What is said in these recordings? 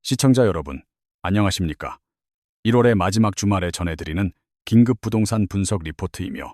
시청자 여러분, 안녕하십니까? 1월의 마지막 주말에 전해드리는 긴급 부동산 분석 리포트이며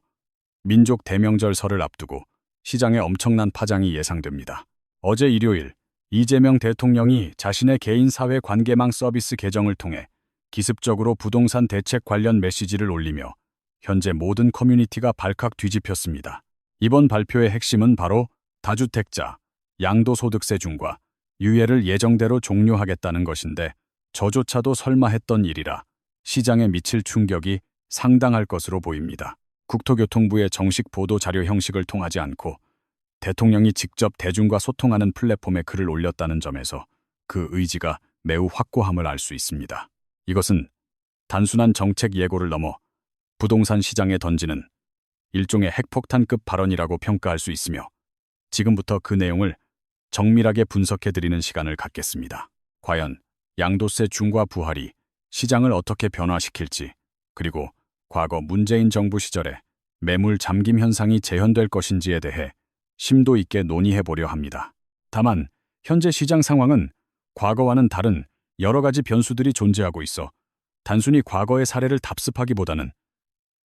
민족 대명절 설을 앞두고 시장에 엄청난 파장이 예상됩니다. 어제 일요일, 이재명 대통령이 자신의 개인 사회 관계망 서비스 계정을 통해 기습적으로 부동산 대책 관련 메시지를 올리며 현재 모든 커뮤니티가 발칵 뒤집혔습니다. 이번 발표의 핵심은 바로 다주택자, 양도소득세 중과 유예를 예정대로 종료하겠다는 것인데 저조차도 설마 했던 일이라 시장에 미칠 충격이 상당할 것으로 보입니다. 국토교통부의 정식 보도 자료 형식을 통하지 않고 대통령이 직접 대중과 소통하는 플랫폼에 글을 올렸다는 점에서 그 의지가 매우 확고함을 알 수 있습니다. 이것은 단순한 정책 예고를 넘어 부동산 시장에 던지는 일종의 핵폭탄급 발언이라고 평가할 수 있으며 지금부터 그 내용을 정밀하게 분석해드리는 시간을 갖겠습니다. 과연 양도세 중과 부활이 시장을 어떻게 변화시킬지, 그리고 과거 문재인 정부 시절에 매물 잠김 현상이 재현될 것인지에 대해 심도 있게 논의해보려 합니다. 다만 현재 시장 상황은 과거와는 다른 여러 가지 변수들이 존재하고 있어 단순히 과거의 사례를 답습하기보다는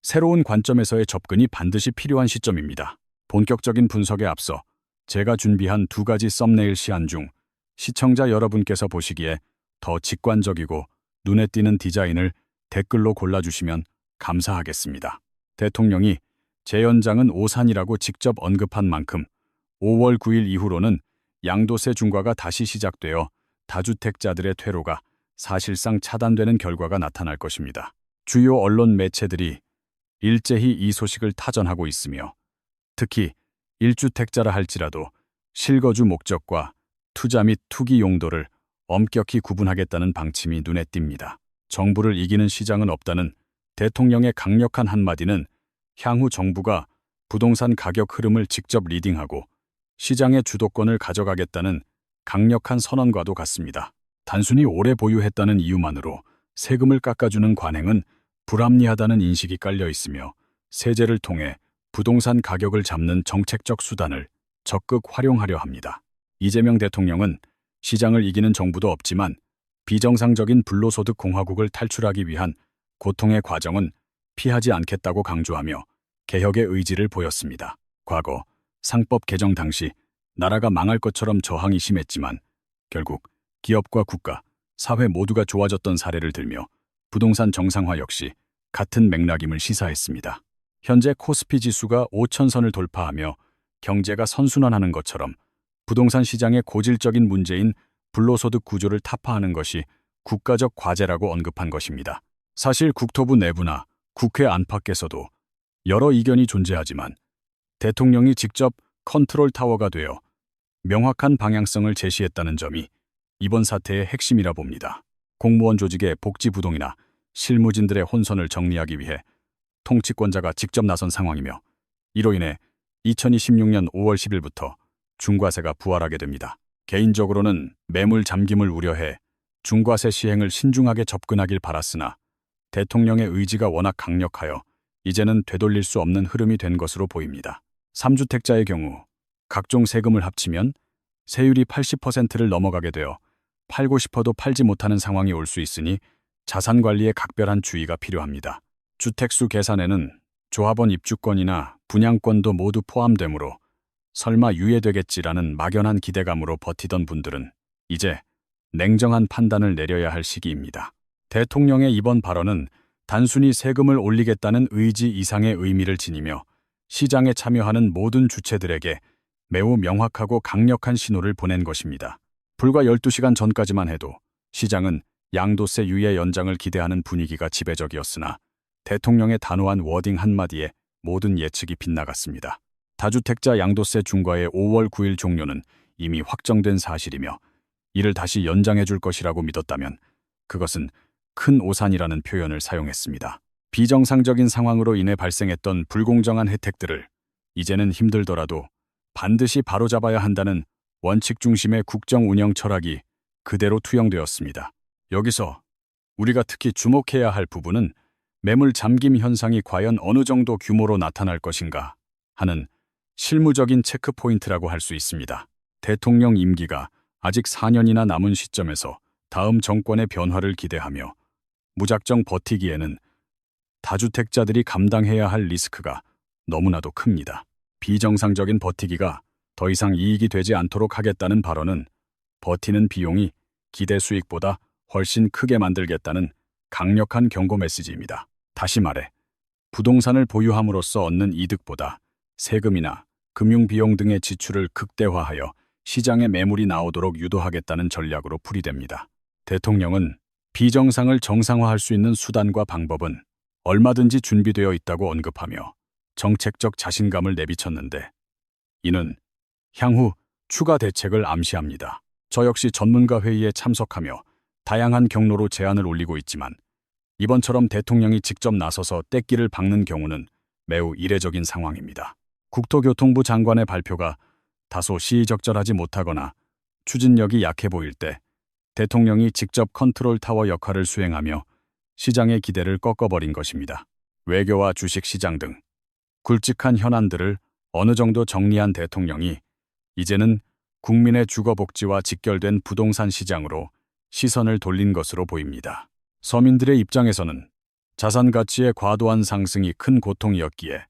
새로운 관점에서의 접근이 반드시 필요한 시점입니다. 본격적인 분석에 앞서 제가 준비한 두 가지 썸네일 시안 중 시청자 여러분께서 보시기에 더 직관적이고 눈에 띄는 디자인을 댓글로 골라주시면 감사하겠습니다. 대통령이 재연장은 오산이라고 직접 언급한 만큼 5월 9일 이후로는 양도세 중과가 다시 시작되어 다주택자들의 퇴로가 사실상 차단되는 결과가 나타날 것입니다. 주요 언론 매체들이 일제히 이 소식을 타전하고 있으며 특히 1주택자라 할지라도 실거주 목적과 투자 및 투기 용도를 엄격히 구분하겠다는 방침이 눈에 띕니다. 정부를 이기는 시장은 없다는 대통령의 강력한 한마디는 향후 정부가 부동산 가격 흐름을 직접 리딩하고 시장의 주도권을 가져가겠다는 강력한 선언과도 같습니다. 단순히 오래 보유했다는 이유만으로 세금을 깎아주는 관행은 불합리하다는 인식이 깔려 있으며 세제를 통해 부동산 가격을 잡는 정책적 수단을 적극 활용하려 합니다. 이재명 대통령은 시장을 이기는 정부도 없지만 비정상적인 불로소득 공화국을 탈출하기 위한 고통의 과정은 피하지 않겠다고 강조하며 개혁의 의지를 보였습니다. 과거 상법 개정 당시 나라가 망할 것처럼 저항이 심했지만 결국 기업과 국가, 사회 모두가 좋아졌던 사례를 들며 부동산 정상화 역시 같은 맥락임을 시사했습니다. 현재 코스피 지수가 5,000선을 돌파하며 경제가 선순환하는 것처럼 부동산 시장의 고질적인 문제인 불로소득 구조를 타파하는 것이 국가적 과제라고 언급한 것입니다. 사실 국토부 내부나 국회 안팎에서도 여러 의견이 존재하지만 대통령이 직접 컨트롤 타워가 되어 명확한 방향성을 제시했다는 점이 이번 사태의 핵심이라 봅니다. 공무원 조직의 복지부동이나 실무진들의 혼선을 정리하기 위해 통치권자가 직접 나선 상황이며 이로 인해 2026년 5월 10일부터 중과세가 부활하게 됩니다. 개인적으로는 매물 잠김을 우려해 중과세 시행을 신중하게 접근하길 바랐으나 대통령의 의지가 워낙 강력하여 이제는 되돌릴 수 없는 흐름이 된 것으로 보입니다. 3주택자의 경우 각종 세금을 합치면 세율이 80%를 넘어가게 되어 팔고 싶어도 팔지 못하는 상황이 올 수 있으니 자산 관리에 각별한 주의가 필요합니다. 주택수 계산에는 조합원 입주권이나 분양권도 모두 포함되므로 설마 유예되겠지라는 막연한 기대감으로 버티던 분들은 이제 냉정한 판단을 내려야 할 시기입니다. 대통령의 이번 발언은 단순히 세금을 올리겠다는 의지 이상의 의미를 지니며 시장에 참여하는 모든 주체들에게 매우 명확하고 강력한 신호를 보낸 것입니다. 불과 12시간 전까지만 해도 시장은 양도세 유예 연장을 기대하는 분위기가 지배적이었으나 대통령의 단호한 워딩 한마디에 모든 예측이 빗나갔습니다. 다주택자 양도세 중과의 5월 9일 종료는 이미 확정된 사실이며 이를 다시 연장해 줄 것이라고 믿었다면 그것은 큰 오산이라는 표현을 사용했습니다. 비정상적인 상황으로 인해 발생했던 불공정한 혜택들을 이제는 힘들더라도 반드시 바로잡아야 한다는 원칙 중심의 국정 운영 철학이 그대로 투영되었습니다. 여기서 우리가 특히 주목해야 할 부분은 매물 잠김 현상이 과연 어느 정도 규모로 나타날 것인가 하는 실무적인 체크 포인트라고 할 수 있습니다. 대통령 임기가 아직 4년이나 남은 시점에서 다음 정권의 변화를 기대하며 무작정 버티기에는 다주택자들이 감당해야 할 리스크가 너무나도 큽니다. 비정상적인 버티기가 더 이상 이익이 되지 않도록 하겠다는 발언은 버티는 비용이 기대 수익보다 훨씬 크게 만들겠다는 강력한 경고 메시지입니다. 다시 말해, 부동산을 보유함으로써 얻는 이득보다 세금이나 금융비용 등의 지출을 극대화하여 시장에 매물이 나오도록 유도하겠다는 전략으로 풀이됩니다. 대통령은 비정상을 정상화할 수 있는 수단과 방법은 얼마든지 준비되어 있다고 언급하며 정책적 자신감을 내비쳤는데, 이는 향후 추가 대책을 암시합니다. 저 역시 전문가 회의에 참석하며 다양한 경로로 제안을 올리고 있지만, 이번처럼 대통령이 직접 나서서 떼끼를 박는 경우는 매우 이례적인 상황입니다. 국토교통부 장관의 발표가 다소 시의적절하지 못하거나 추진력이 약해 보일 때 대통령이 직접 컨트롤 타워 역할을 수행하며 시장의 기대를 꺾어버린 것입니다. 외교와 주식시장 등 굵직한 현안들을 어느 정도 정리한 대통령이 이제는 국민의 주거복지와 직결된 부동산 시장으로 시선을 돌린 것으로 보입니다. 서민들의 입장에서는 자산 가치의 과도한 상승이 큰 고통이었기에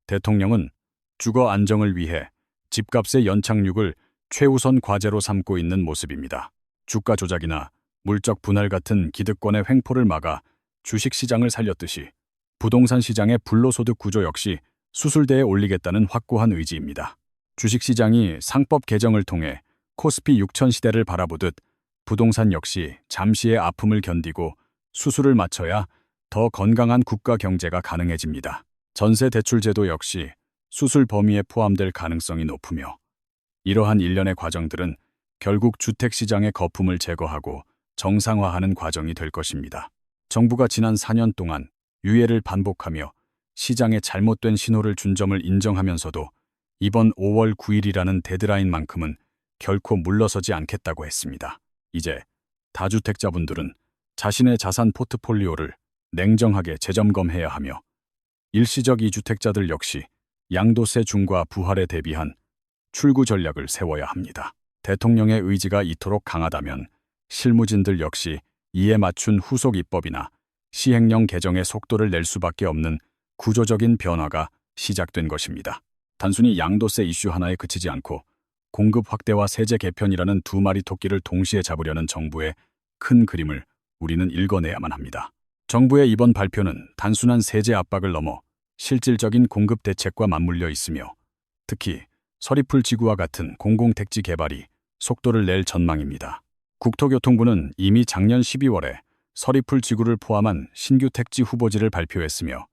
대통령은 주거 안정을 위해 집값의 연착륙을 최우선 과제로 삼고 있는 모습입니다. 주가 조작이나 물적 분할 같은 기득권의 횡포를 막아 주식시장을 살렸듯이 부동산 시장의 불로소득 구조 역시 수술대에 올리겠다는 확고한 의지입니다. 주식시장이 상법 개정을 통해 코스피 6000 시대를 바라보듯 부동산 역시 잠시의 아픔을 견디고 수술을 맞춰야 더 건강한 국가 경제가 가능해집니다. 전세 대출 제도 역시 수술 범위에 포함될 가능성이 높으며, 이러한 일련의 과정들은 결국 주택시장의 거품을 제거하고 정상화하는 과정이 될 것입니다. 정부가 지난 4년 동안 유예를 반복하며 시장에 잘못된 신호를 준 점을 인정하면서도 이번 5월 9일이라는 데드라인만큼은 결코 물러서지 않겠다고 했습니다. 이제 다주택자분들은 자신의 자산 포트폴리오를 냉정하게 재점검해야 하며 일시적 이주택자들 역시 양도세 중과 부활에 대비한 출구 전략을 세워야 합니다. 대통령의 의지가 이토록 강하다면 실무진들 역시 이에 맞춘 후속 입법이나 시행령 개정의 속도를 낼 수밖에 없는 구조적인 변화가 시작된 것입니다. 단순히 양도세 이슈 하나에 그치지 않고 공급 확대와 세제 개편이라는 두 마리 토끼를 동시에 잡으려는 정부의 큰 그림을 우리는 읽어내야만 합니다. 정부의 이번 발표는 단순한 세제 압박을 넘어 실질적인 공급 대책과 맞물려 있으며, 특히 서리풀 지구와 같은 공공택지 개발이 속도를 낼 전망입니다. 국토교통부는 이미 작년 12월에 서리풀 지구를 포함한 신규 택지 후보지를 발표했으며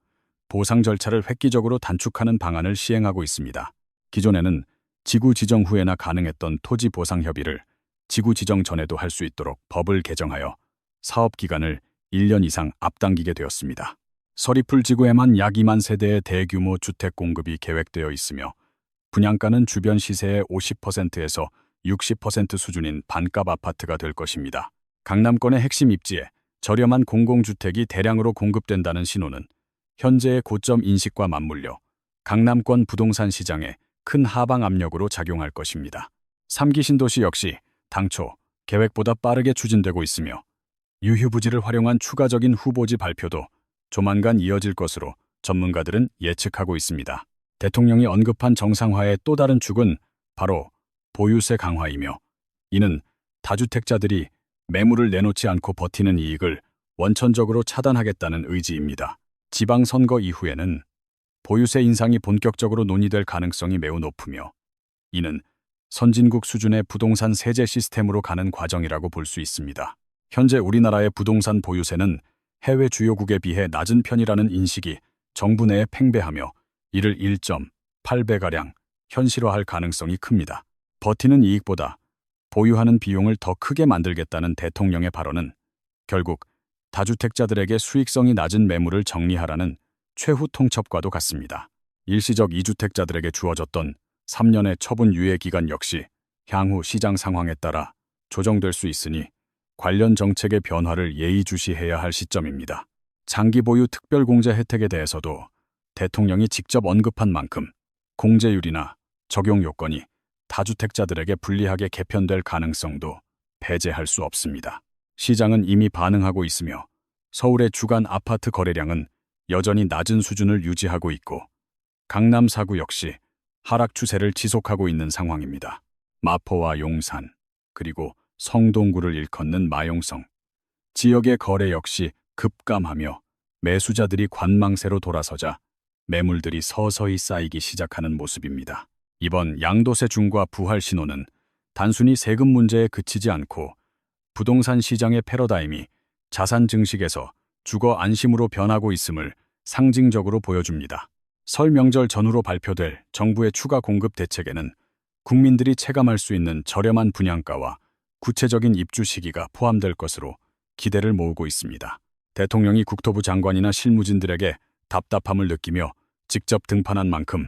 보상 절차를 획기적으로 단축하는 방안을 시행하고 있습니다. 기존에는 지구 지정 후에나 가능했던 토지 보상 협의를 지구 지정 전에도 할 수 있도록 법을 개정하여 사업 기간을 1년 이상 앞당기게 되었습니다. 서리풀 지구에만 약 2만 세대의 대규모 주택 공급이 계획되어 있으며, 분양가는 주변 시세의 50%에서 60% 수준인 반값 아파트가 될 것입니다. 강남권의 핵심 입지에 저렴한 공공주택이 대량으로 공급된다는 신호는 현재의 고점 인식과 맞물려 강남권 부동산 시장에 큰 하방 압력으로 작용할 것입니다. 3기 신도시 역시 당초 계획보다 빠르게 추진되고 있으며, 유휴부지를 활용한 추가적인 후보지 발표도 조만간 이어질 것으로 전문가들은 예측하고 있습니다. 대통령이 언급한 정상화의 또 다른 축은 바로 보유세 강화이며, 이는 다주택자들이 매물을 내놓지 않고 버티는 이익을 원천적으로 차단하겠다는 의지입니다. 지방선거 이후에는 보유세 인상이 본격적으로 논의될 가능성이 매우 높으며, 이는 선진국 수준의 부동산 세제 시스템으로 가는 과정이라고 볼 수 있습니다. 현재 우리나라의 부동산 보유세는 해외 주요국에 비해 낮은 편이라는 인식이 정부 내에 팽배하며 이를 1.8배가량 현실화할 가능성이 큽니다. 버티는 이익보다 보유하는 비용을 더 크게 만들겠다는 대통령의 발언은 결국 다주택자들에게 수익성이 낮은 매물을 정리하라는 최후 통첩과도 같습니다. 일시적 이주택자들에게 주어졌던 3년의 처분 유예 기간 역시 향후 시장 상황에 따라 조정될 수 있으니 관련 정책의 변화를 예의주시해야 할 시점입니다. 장기 보유 특별공제 혜택에 대해서도 대통령이 직접 언급한 만큼 공제율이나 적용 요건이 다주택자들에게 불리하게 개편될 가능성도 배제할 수 없습니다. 시장은 이미 반응하고 있으며 서울의 주간 아파트 거래량은 여전히 낮은 수준을 유지하고 있고 강남 4구 역시 하락 추세를 지속하고 있는 상황입니다. 마포와 용산, 그리고 성동구를 일컫는 마용성 지역의 거래 역시 급감하며 매수자들이 관망세로 돌아서자 매물들이 서서히 쌓이기 시작하는 모습입니다. 이번 양도세 중과 부활 신호는 단순히 세금 문제에 그치지 않고 부동산 시장의 패러다임이 자산 증식에서 주거 안심으로 변하고 있음을 상징적으로 보여줍니다. 설 명절 전후로 발표될 정부의 추가 공급 대책에는 국민들이 체감할 수 있는 저렴한 분양가와 구체적인 입주 시기가 포함될 것으로 기대를 모으고 있습니다. 대통령이 국토부 장관이나 실무진들에게 답답함을 느끼며 직접 등판한 만큼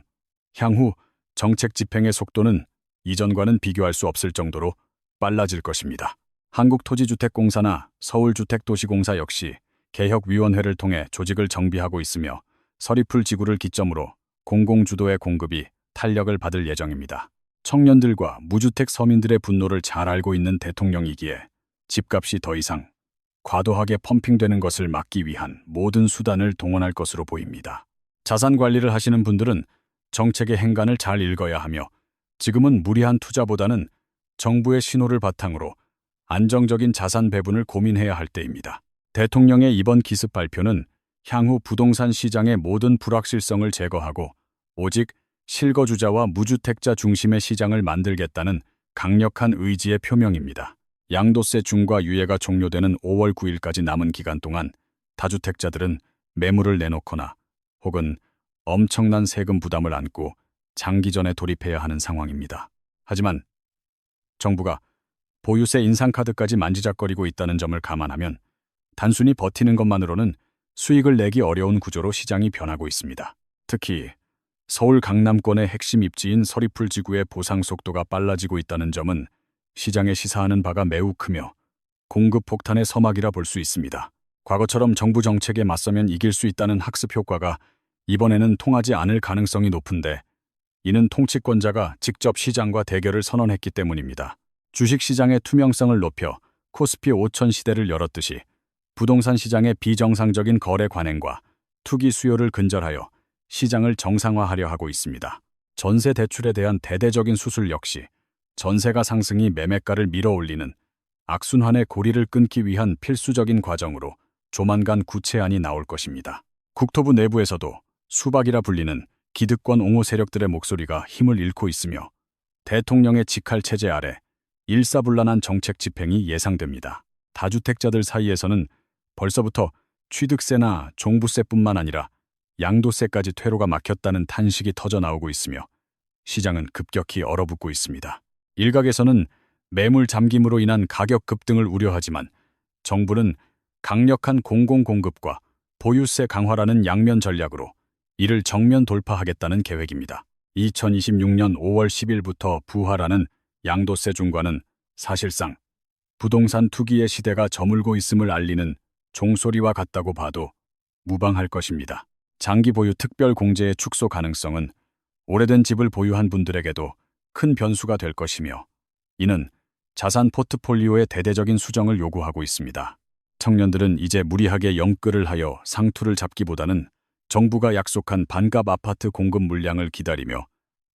향후 정책 집행의 속도는 이전과는 비교할 수 없을 정도로 빨라질 것입니다. 한국토지주택공사나 서울주택도시공사 역시 개혁위원회를 통해 조직을 정비하고 있으며 서리풀 지구를 기점으로 공공주도의 공급이 탄력을 받을 예정입니다. 청년들과 무주택 서민들의 분노를 잘 알고 있는 대통령이기에 집값이 더 이상 과도하게 펌핑되는 것을 막기 위한 모든 수단을 동원할 것으로 보입니다. 자산 관리를 하시는 분들은 정책의 행간을 잘 읽어야 하며 지금은 무리한 투자보다는 정부의 신호를 바탕으로 안정적인 자산 배분을 고민해야 할 때입니다. 대통령의 이번 기습 발표는 향후 부동산 시장의 모든 불확실성을 제거하고 오직 실거주자와 무주택자 중심의 시장을 만들겠다는 강력한 의지의 표명입니다. 양도세 중과 유예가 종료되는 5월 9일까지 남은 기간 동안 다주택자들은 매물을 내놓거나 혹은 엄청난 세금 부담을 안고 장기전에 돌입해야 하는 상황입니다. 하지만 정부가 보유세 인상카드까지 만지작거리고 있다는 점을 감안하면 단순히 버티는 것만으로는 수익을 내기 어려운 구조로 시장이 변하고 있습니다. 특히 서울 강남권의 핵심 입지인 서리풀 지구의 보상 속도가 빨라지고 있다는 점은 시장에 시사하는 바가 매우 크며 공급 폭탄의 서막이라 볼 수 있습니다. 과거처럼 정부 정책에 맞서면 이길 수 있다는 학습 효과가 이번에는 통하지 않을 가능성이 높은데 이는 통치권자가 직접 시장과 대결을 선언했기 때문입니다. 주식시장의 투명성을 높여 코스피 5천 시대를 열었듯이 부동산 시장의 비정상적인 거래 관행과 투기 수요를 근절하여 시장을 정상화하려 하고 있습니다. 전세 대출에 대한 대대적인 수술 역시 전세가 상승이 매매가를 밀어올리는 악순환의 고리를 끊기 위한 필수적인 과정으로 조만간 구체안이 나올 것입니다. 국토부 내부에서도 수박이라 불리는 기득권 옹호 세력들의 목소리가 힘을 잃고 있으며 대통령의 직할 체제 아래 일사불란한 정책 집행이 예상됩니다. 다주택자들 사이에서는 벌써부터 취득세나 종부세뿐만 아니라 양도세까지 퇴로가 막혔다는 탄식이 터져나오고 있으며 시장은 급격히 얼어붙고 있습니다. 일각에서는 매물 잠김으로 인한 가격 급등을 우려하지만 정부는 강력한 공공공급과 보유세 강화라는 양면 전략으로 이를 정면 돌파하겠다는 계획입니다. 2026년 5월 10일부터 부활하는 양도세 중과는 사실상 부동산 투기의 시대가 저물고 있음을 알리는 종소리와 같다고 봐도 무방할 것입니다. 장기 보유 특별 공제의 축소 가능성은 오래된 집을 보유한 분들에게도 큰 변수가 될 것이며 이는 자산 포트폴리오의 대대적인 수정을 요구하고 있습니다. 청년들은 이제 무리하게 영끌을 하여 상투를 잡기보다는 정부가 약속한 반값 아파트 공급 물량을 기다리며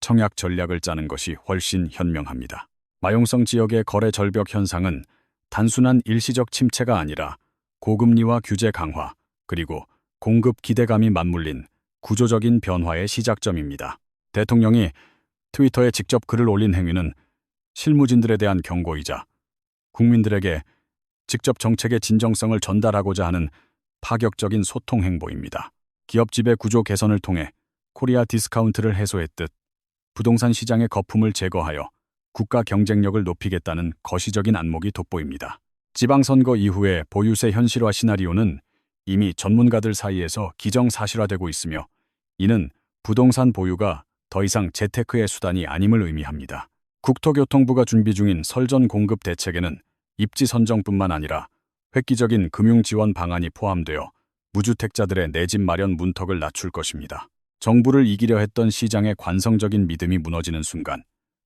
청약 전략을 짜는 것이 훨씬 현명합니다. 마용성 지역의 거래 절벽 현상은 단순한 일시적 침체가 아니라 고금리와 규제 강화, 그리고 공급 기대감이 맞물린 구조적인 변화의 시작점입니다. 대통령이 트위터에 직접 글을 올린 행위는 실무진들에 대한 경고이자 국민들에게 직접 정책의 진정성을 전달하고자 하는 파격적인 소통 행보입니다. 기업 지배 구조 개선을 통해 코리아 디스카운트를 해소했듯 부동산 시장의 거품을 제거하여 국가 경쟁력을 높이겠다는 거시적인 안목이 돋보입니다. 지방선거 이후의 보유세 현실화 시나리오는 이미 전문가들 사이에서 기정사실화되고 있으며 이는 부동산 보유가 더 이상 재테크의 수단이 아님을 의미합니다. 국토교통부가 준비 중인 설전 공급 대책에는 입지 선정뿐만 아니라 획기적인 금융 지원 방안이 포함되어 무주택자들의 내 집 마련 문턱을 낮출 것입니다. 정부를 이기려 했던 시장의 관성적인 믿음이 무너지는 순간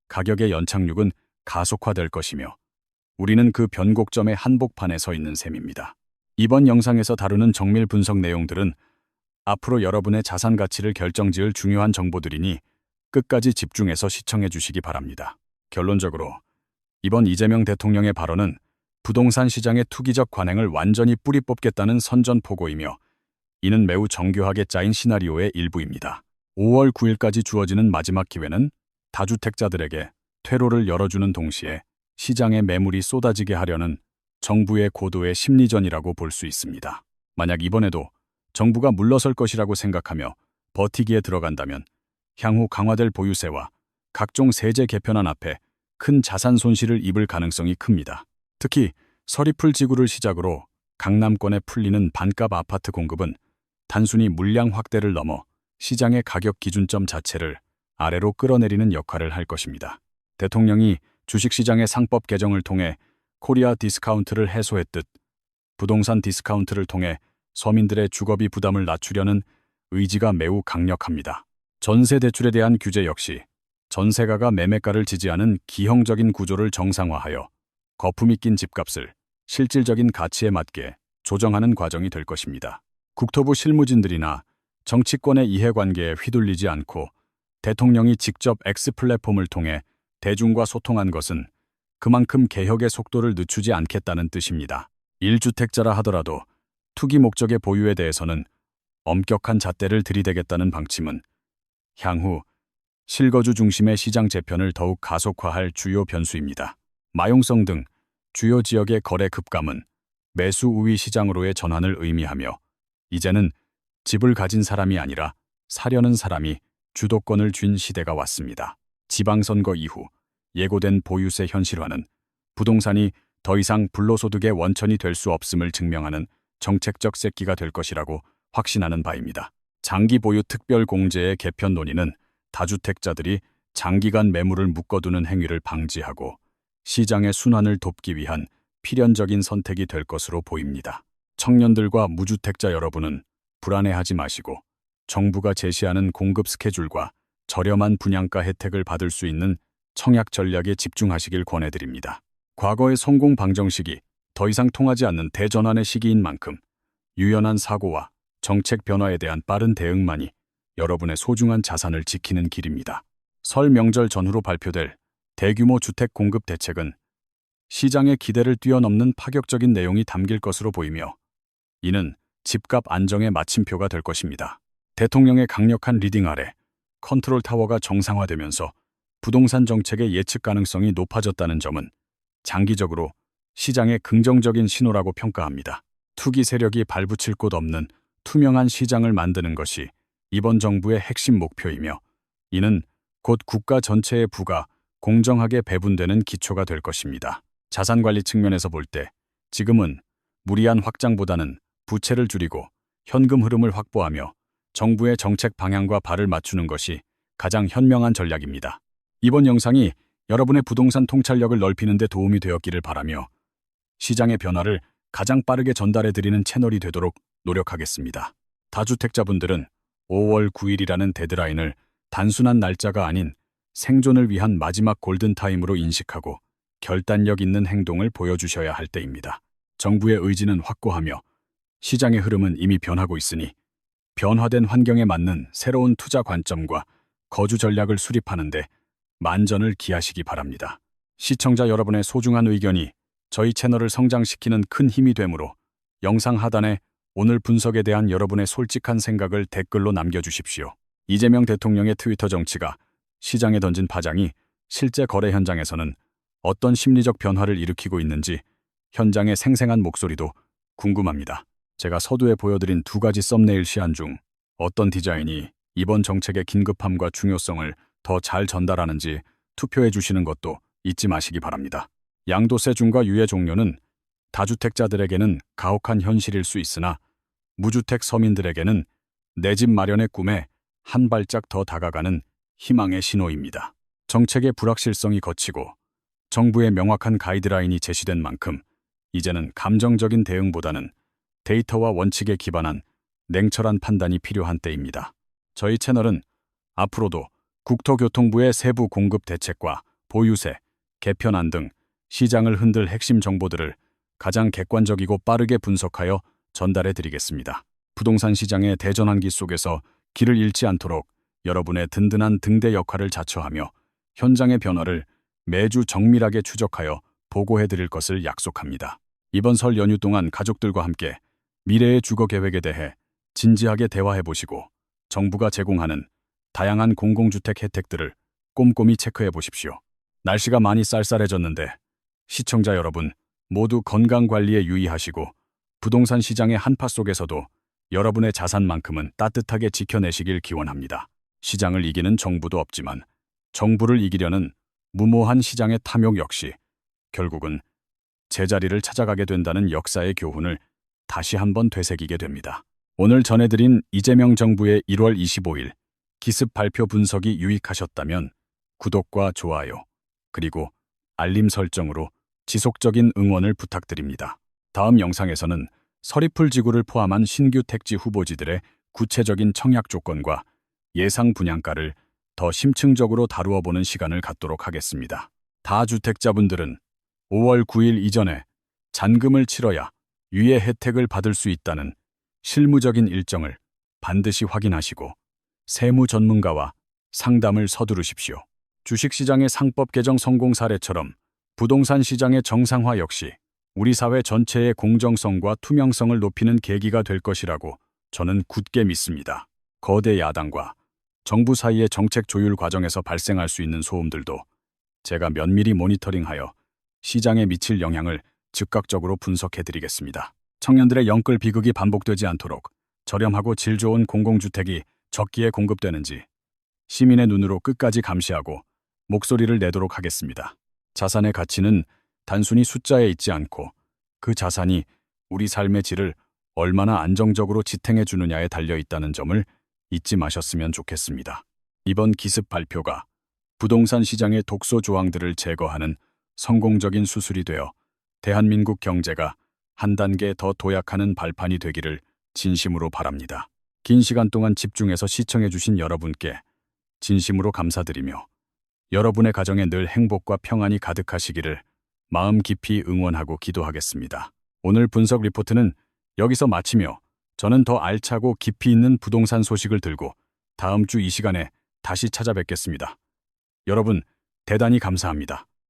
가격의 연착륙은 가속화될 것이며 우리는 그 변곡점의 한복판에 서 있는 셈입니다. 이번 영상에서 다루는 정밀 분석 내용들은 앞으로 여러분의 자산 가치를 결정지을 중요한 정보들이니 끝까지 집중해서 시청해 주시기 바랍니다. 결론적으로 이번 이재명 대통령의 발언은 부동산 시장의 투기적 관행을 완전히 뿌리 뽑겠다는 선전포고이며 이는 매우 정교하게 짜인 시나리오의 일부입니다. 5월 9일까지 주어지는 마지막 기회는 다주택자들에게 퇴로를 열어주는 동시에 시장에 매물이 쏟아지게 하려는 정부의 고도의 심리전이라고 볼 수 있습니다. 만약 이번에도 정부가 물러설 것이라고 생각하며 버티기에 들어간다면 향후 강화될 보유세와 각종 세제 개편안 앞에 큰 자산 손실을 입을 가능성이 큽니다. 특히 서리풀 지구를 시작으로 강남권에 풀리는 반값 아파트 공급은 단순히 물량 확대를 넘어 시장의 가격 기준점 자체를 아래로 끌어내리는 역할을 할 것입니다. 대통령이 주식시장의 상법 개정을 통해 코리아 디스카운트를 해소했듯 부동산 디스카운트를 통해 서민들의 주거비 부담을 낮추려는 의지가 매우 강력합니다. 전세 대출에 대한 규제 역시 전세가가 매매가를 지지하는 기형적인 구조를 정상화하여 거품이 낀 집값을 실질적인 가치에 맞게 조정하는 과정이 될 것입니다. 국토부 실무진들이나 정치권의 이해관계에 휘둘리지 않고 대통령이 직접 X 플랫폼을 통해 대중과 소통한 것은 그만큼 개혁의 속도를 늦추지 않겠다는 뜻입니다. 1주택자라 하더라도 투기 목적의 보유에 대해서는 엄격한 잣대를 들이대겠다는 방침은 향후 실거주 중심의 시장 재편을 더욱 가속화할 주요 변수입니다. 마용성 등 주요 지역의 거래 급감은 매수 우위 시장으로의 전환을 의미하며 이제는 집을 가진 사람이 아니라 사려는 사람이 주도권을 쥔 시대가 왔습니다. 지방선거 이후 예고된 보유세 현실화는 부동산이 더 이상 불로소득의 원천이 될 수 없음을 증명하는 정책적 새끼가 될 것이라고 확신하는 바입니다. 장기 보유 특별 공제의 개편 논의는 다주택자들이 장기간 매물을 묶어두는 행위를 방지하고 시장의 순환을 돕기 위한 필연적인 선택이 될 것으로 보입니다. 청년들과 무주택자 여러분은 불안해하지 마시고 정부가 제시하는 공급 스케줄과 저렴한 분양가 혜택을 받을 수 있는 청약 전략에 집중하시길 권해드립니다. 과거의 성공 방정식이 더 이상 통하지 않는 대전환의 시기인 만큼 유연한 사고와 정책 변화에 대한 빠른 대응만이 여러분의 소중한 자산을 지키는 길입니다. 설 명절 전후로 발표될 대규모 주택 공급 대책은 시장의 기대를 뛰어넘는 파격적인 내용이 담길 것으로 보이며 이는 집값 안정의 마침표가 될 것입니다. 대통령의 강력한 리딩 아래 컨트롤 타워가 정상화되면서 부동산 정책의 예측 가능성이 높아졌다는 점은 장기적으로 시장의 긍정적인 신호라고 평가합니다. 투기 세력이 발붙일 곳 없는 투명한 시장을 만드는 것이 이번 정부의 핵심 목표이며 이는 곧 국가 전체의 부가 공정하게 배분되는 기초가 될 것입니다. 자산관리 측면에서 볼 때 지금은 무리한 확장보다는 부채를 줄이고 현금 흐름을 확보하며 정부의 정책 방향과 발을 맞추는 것이 가장 현명한 전략입니다. 이번 영상이 여러분의 부동산 통찰력을 넓히는 데 도움이 되었기를 바라며 시장의 변화를 가장 빠르게 전달해드리는 채널이 되도록 노력하겠습니다. 다주택자분들은 5월 9일이라는 데드라인을 단순한 날짜가 아닌 생존을 위한 마지막 골든타임으로 인식하고 결단력 있는 행동을 보여주셔야 할 때입니다. 정부의 의지는 확고하며 시장의 흐름은 이미 변하고 있으니 변화된 환경에 맞는 새로운 투자 관점과 거주 전략을 수립하는데 만전을 기하시기 바랍니다. 시청자 여러분의 소중한 의견이 저희 채널을 성장시키는 큰 힘이 되므로 영상 하단에 오늘 분석에 대한 여러분의 솔직한 생각을 댓글로 남겨주십시오. 이재명 대통령의 트위터 정치가 시장에 던진 파장이 실제 거래 현장에서는 어떤 심리적 변화를 일으키고 있는지 현장의 생생한 목소리도 궁금합니다. 제가 서두에 보여드린 두 가지 썸네일 시안 중 어떤 디자인이 이번 정책의 긴급함과 중요성을 더 잘 전달하는지 투표해 주시는 것도 잊지 마시기 바랍니다. 양도세 중과 유예 종료는 다주택자들에게는 가혹한 현실일 수 있으나 무주택 서민들에게는 내 집 마련의 꿈에 한 발짝 더 다가가는 희망의 신호입니다. 정책의 불확실성이 거치고 정부의 명확한 가이드라인이 제시된 만큼 이제는 감정적인 대응보다는 데이터와 원칙에 기반한 냉철한 판단이 필요한 때입니다. 저희 채널은 앞으로도 국토교통부의 세부 공급 대책과 보유세, 개편안 등 시장을 흔들 핵심 정보들을 가장 객관적이고 빠르게 분석하여 전달해 드리겠습니다. 부동산 시장의 대전환기 속에서 길을 잃지 않도록 여러분의 든든한 등대 역할을 자처하며 현장의 변화를 매주 정밀하게 추적하여 보고해 드릴 것을 약속합니다. 이번 설 연휴 동안 가족들과 함께 미래의 주거 계획에 대해 진지하게 대화해 보시고 정부가 제공하는 다양한 공공주택 혜택들을 꼼꼼히 체크해 보십시오. 날씨가 많이 쌀쌀해졌는데 시청자 여러분 모두 건강 관리에 유의하시고 부동산 시장의 한파 속에서도 여러분의 자산만큼은 따뜻하게 지켜내시길 기원합니다. 시장을 이기는 정부도 없지만 정부를 이기려는 무모한 시장의 탐욕 역시 결국은 제자리를 찾아가게 된다는 역사의 교훈을 다시 한번 되새기게 됩니다. 오늘 전해드린 이재명 정부의 1월 25일 기습 발표 분석이 유익하셨다면 구독과 좋아요, 그리고 알림 설정으로 지속적인 응원을 부탁드립니다. 다음 영상에서는 서리풀 지구를 포함한 신규 택지 후보지들의 구체적인 청약 조건과 예상 분양가를 더 심층적으로 다루어 보는 시간을 갖도록 하겠습니다. 다주택자분들은 5월 9일 이전에 잔금을 치러야 유예 혜택을 받을 수 있다는 실무적인 일정을 반드시 확인하시고 세무 전문가와 상담을 서두르십시오. 주식시장의 상법 개정 성공 사례처럼 부동산 시장의 정상화 역시 우리 사회 전체의 공정성과 투명성을 높이는 계기가 될 것이라고 저는 굳게 믿습니다. 거대 야당과 정부 사이의 정책 조율 과정에서 발생할 수 있는 소음들도 제가 면밀히 모니터링하여 시장에 미칠 영향을 즉각적으로 분석해드리겠습니다. 청년들의 영끌 비극이 반복되지 않도록 저렴하고 질 좋은 공공주택이 적기에 공급되는지 시민의 눈으로 끝까지 감시하고 목소리를 내도록 하겠습니다. 자산의 가치는 단순히 숫자에 있지 않고 그 자산이 우리 삶의 질을 얼마나 안정적으로 지탱해 주느냐에 달려 있다는 점을 잊지 마셨으면 좋겠습니다. 이번 기습 발표가 부동산 시장의 독소 조항들을 제거하는 성공적인 수술이 되어 대한민국 경제가 한 단계 더 도약하는 발판이 되기를 진심으로 바랍니다. 긴 시간 동안 집중해서 시청해 주신 여러분께 진심으로 감사드리며 여러분의 가정에 늘 행복과 평안이 가득하시기를 마음 깊이 응원하고 기도하겠습니다. 오늘 분석 리포트는 여기서 마치며 저는 더 알차고 깊이 있는 부동산 소식을 들고 다음 주 이 시간에 다시 찾아뵙겠습니다. 여러분, 대단히 감사합니다.